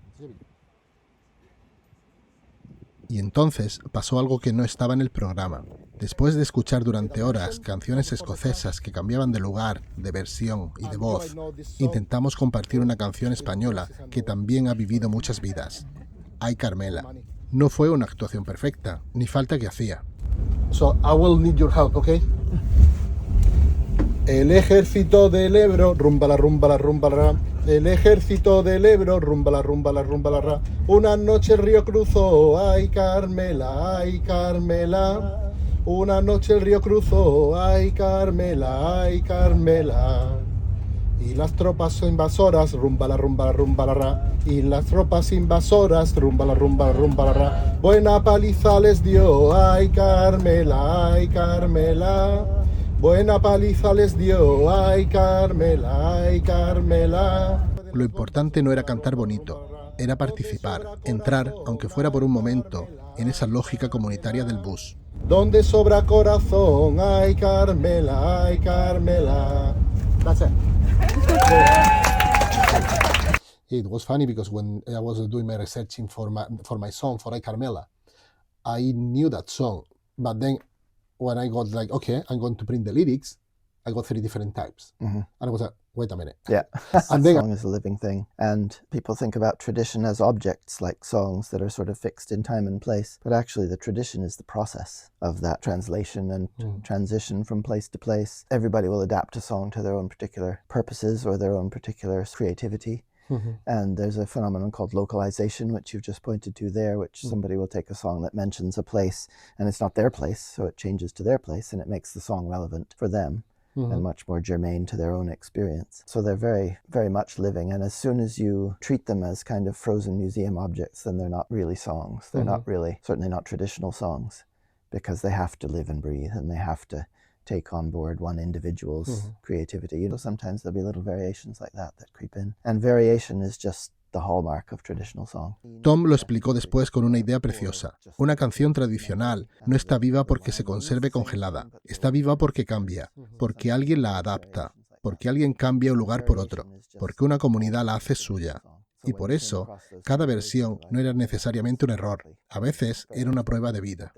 Y entonces pasó algo que no estaba en el programa. Después de escuchar durante horas canciones escocesas que cambiaban de lugar, de versión y de voz, intentamos compartir una canción española que también ha vivido muchas vidas. Ay Carmela. No fue una actuación perfecta, ni falta que hacía.
So I will need your help, okay? El ejército del Ebro, rumba la rumba la rumba la ra. El ejército del Ebro, rumba la rumba la rumba la ra. Una noche el río cruzó, ay Carmela, ay Carmela. Una noche el río cruzó, ay Carmela, ay Carmela. Y las tropas invasoras, rumba la rumba la ra. Y las tropas invasoras, rumba la rumba la ra. Buena paliza les dio, ay Carmela, ay Carmela. Buena paliza les dio, ay Carmela, ay Carmela.
Lo importante no era cantar bonito, era participar, entrar, aunque fuera por un momento, en esa lógica comunitaria del bus.
Donde sobra corazón, ay Carmela, ay Carmela. That's it. It was funny because when I was doing my researching for my song, for Ay Carmela, I knew that song, but then when I got like, okay, I'm going to print the lyrics, I got 3 different types. And I was like, wait a minute.
Yeah,
And then,
song is a living thing. And people think about tradition as objects, like songs that are sort of fixed in time and place. But actually the tradition is the process of that translation and transition from place to place. Everybody will adapt a song to their own particular purposes or their own particular creativity. And there's a phenomenon called localization, which you've just pointed to there, which somebody will take a song that mentions a place, and it's not their place, so it changes to their place, and it makes the song relevant for them and much more germane to their own experience. So they're very, very much living, and as soon as you treat them as kind of frozen museum objects, then they're not really songs. They're not really, certainly not traditional songs, because they have to live and breathe, and they have to take on board one individual's creativity. You know, sometimes there'll be little variations like that creep in. And variation is just the hallmark of traditional song.
Tom lo explicó después con una idea preciosa. Una canción tradicional no está viva porque se conserve congelada. Está viva porque cambia, porque alguien la adapta, porque alguien cambia un lugar por otro, porque una comunidad la hace suya. Y por eso, cada versión no era necesariamente un error. A veces era una prueba de vida.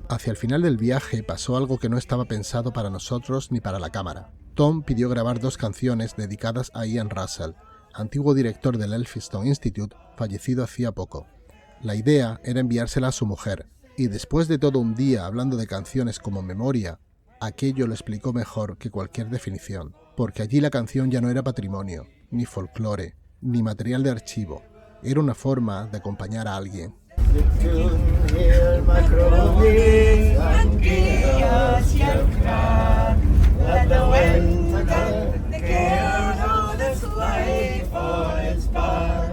Hacia el final del viaje pasó algo que no estaba pensado para nosotros ni para la cámara. Tom pidió grabar 2 canciones dedicadas a Ian Russell, antiguo director del Elphinstone Institute, fallecido hacía poco. La idea era enviársela a su mujer, y después de todo un día hablando de canciones como memoria, aquello lo explicó mejor que cualquier definición, porque allí la canción ya no era patrimonio, ni folclore, ni material de archivo, era una forma de acompañar a alguien.
Let the wind take the care of this life for its part.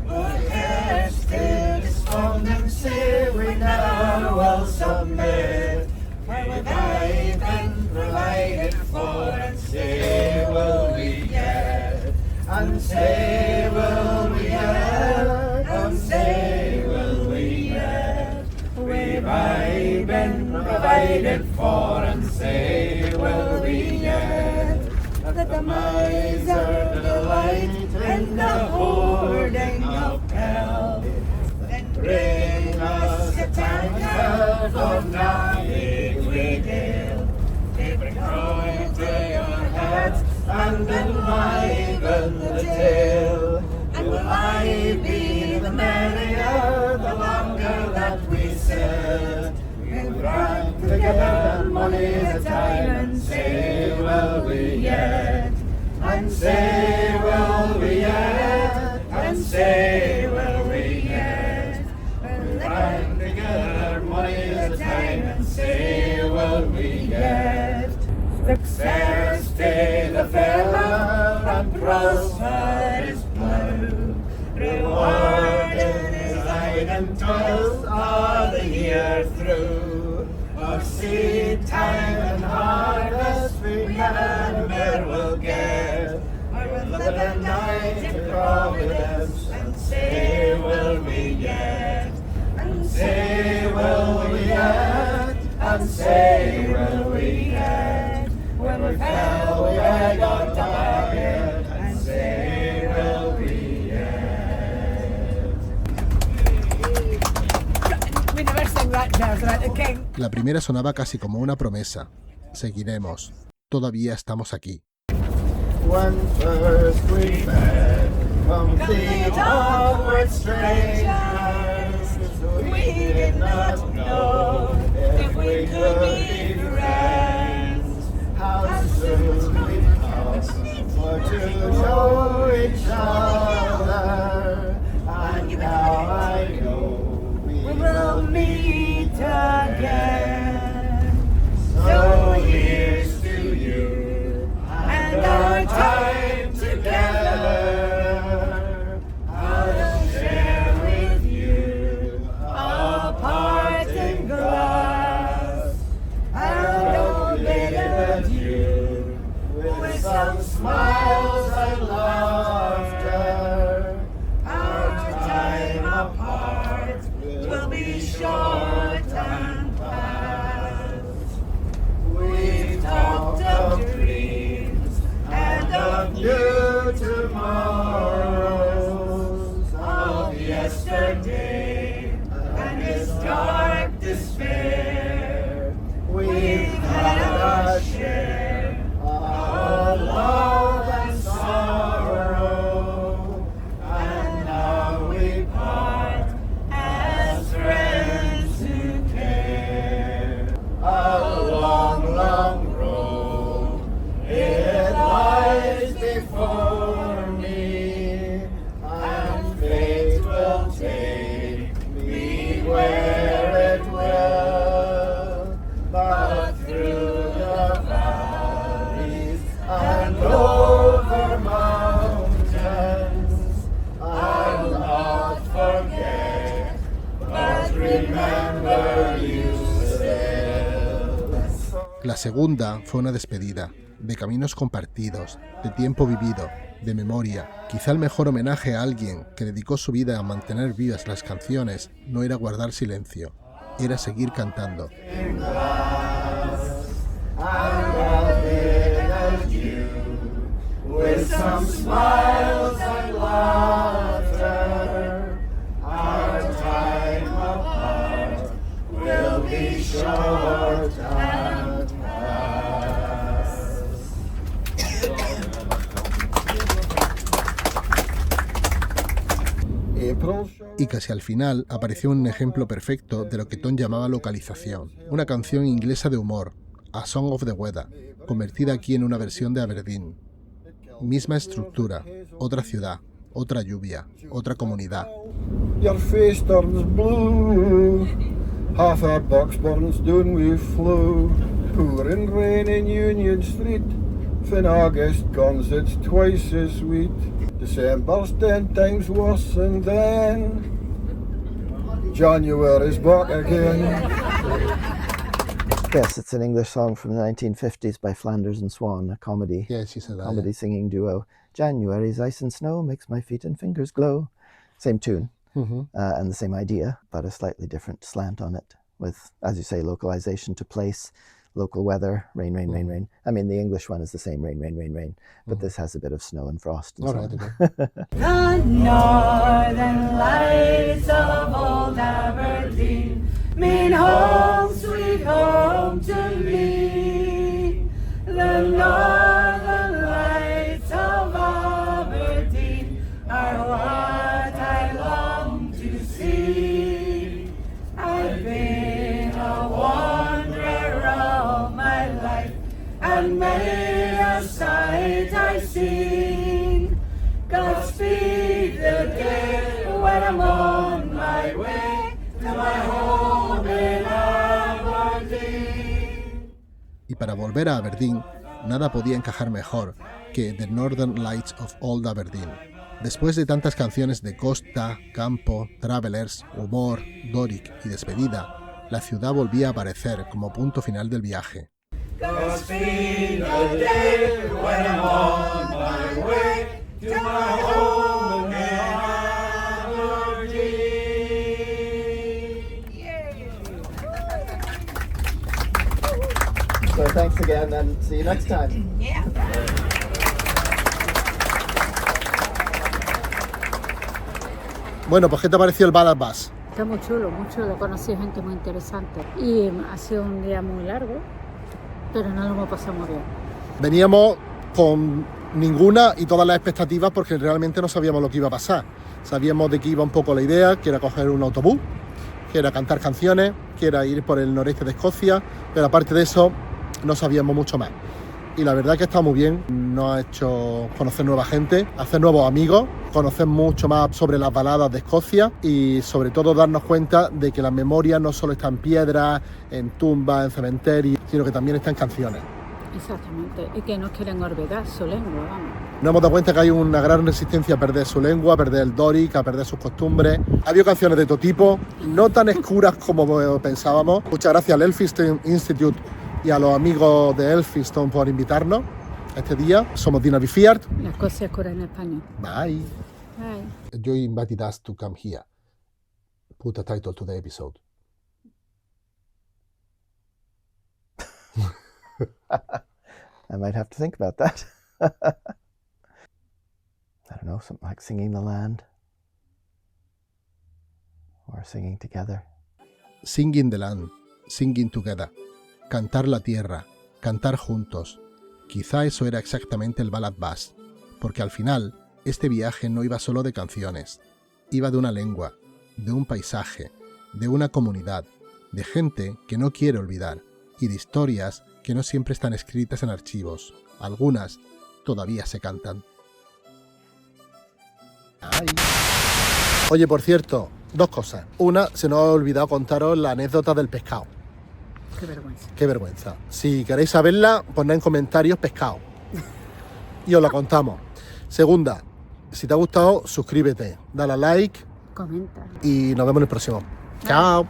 But here's to despondency, we never will submit. For we've been provided for, and say will we get, and say will we get, and say will we get. We've been provided for, and say will we get. Let the miser delight in the hoarding of pelf, then bring us a tankard from Narvik we deal. Paper crown to your heads and enliven the tale. And will I be the merrier the longer that we sit? We'll rank together money's a time, and say will we yet, and say will we yet, and say will we yet. We'll rank together money's a time, and say will we yet. Success to the fellow, and prosper his plough. Rewarded his idle toils all the year through. Of seed time and harvest we never will get. I will live and die in Providence, and say will we yet, and say will we yet, and say will we yet. When we fell, we got target, and say will we yet.
La primera sonaba casi como una promesa. Seguiremos. Todavía estamos aquí.
When first we met, complete awkward strangers, we did not know if we could be friends. How soon we come for to know each other, and now I know we will meet again. So here's to you and our time together. I'll share with you a parting glass, and I'll bid adieu with some smiles and laughter. Our time apart will be short and past. We've talked of dreams and of new tomorrows, of yesterday and its dark despair. We've had our share of love and sorrow, and now we part as friends who care. A long, long road it lies before me, and fate will take me where it will. But through the valleys and over mountains, I'll not forget, but remember you still.
La segunda fue una despedida, de caminos compartidos, de tiempo vivido, de memoria. Quizá el mejor homenaje a alguien que dedicó su vida a mantener vivas las canciones no era guardar silencio, era seguir cantando.
With some smiles and laughter, our time apart will be short and past.
Y casi al final apareció un ejemplo perfecto de lo que Tom llamaba localización, una canción inglesa de humor, A Song of the Weather, convertida aquí en una versión de Aberdeen. Misma estructura, otra ciudad, otra lluvia, otra comunidad.
Your face turns blue, half our box burns down we flew, pouring rain in Union Street, fin August comes it's twice as sweet, December's 10 times worse, and then January's back again.
Yes, it's an English song from the 1950s by Flanders and Swan, a comedy,
Yes, you said that,
comedy singing duo. January's ice and snow makes my feet and fingers glow. Same tune and the same idea, but a slightly different slant on it with, as you say, localization to place, local weather, rain, rain, rain, rain. I mean, the English one is the same, rain, rain, rain, rain, but this has a bit of snow and frost and so on.
The northern lights of old Aberdeen mean home, sweet home to me. The northern lights of Aberdeen are what I long to see. I've been a wanderer all my life, and many a sight I've seen. Godspeed the day when I'm on my way to my home in Aberdeen.
Y para volver a Aberdeen, nada podía encajar mejor que The Northern Lights of Old Aberdeen. Después de tantas canciones de costa, campo, travelers, humor, Doric y despedida, la ciudad volvía a aparecer como punto final del viaje.
Godspeed the day when I'm on my way to my home in Aberdeen.
So thanks again and see you next time.
Yeah.
Bueno, pues ¿qué te pareció el Ballad Bus?
Está muy chulo, conocí gente muy interesante y ha sido un día muy largo, pero no lo hemos pasado muy bien.
Veníamos con ninguna y todas las expectativas porque realmente no sabíamos lo que iba a pasar. Sabíamos de qué iba un poco la idea, que era coger un autobús, que era cantar canciones, que era ir por el noreste de Escocia, pero aparte de eso no sabíamos mucho más. Y la verdad que está muy bien, nos ha hecho conocer nueva gente, hacer nuevos amigos, conocer mucho más sobre las baladas de Escocia y sobre todo darnos cuenta de que la memoria no solo está en piedras, en tumbas, en cementerios, sino que también está en canciones.
Exactamente, y que no quieren olvidar su lengua, vamos.
Nos hemos dado cuenta que hay una gran resistencia a perder su lengua, a perder el doric, a perder sus costumbres. Ha habido canciones de todo tipo, no tan oscuras como pensábamos. Muchas gracias al Elphinstone Institute y a los amigos de Elphinstone por invitarnos a este día. Somos Dina Bifiart.
La Escocia oscura en español.
Bye.
Bye.
You invited us to come here. Put a title to the episode.
I might have to think about that. I don't know, something like Singing the Land or Singing Together.
Singing the Land, Singing Together. Cantar la tierra, cantar juntos. Quizá eso era exactamente el Ballad Bus, porque al final este viaje no iba solo de canciones, iba de una lengua, de un paisaje, de una comunidad, de gente que no quiere olvidar y de historias que no siempre están escritas en archivos. Algunas todavía se cantan. ¡Ay! Oye, por cierto, dos cosas. Una, se nos ha olvidado contaros la anécdota del pescado.
Qué vergüenza.
Qué vergüenza. Si queréis saberla, poned en comentarios pescado. Y os la contamos. Segunda, si te ha gustado, suscríbete, dale a like.
Comenta.
Y nos vemos en el próximo. Chao.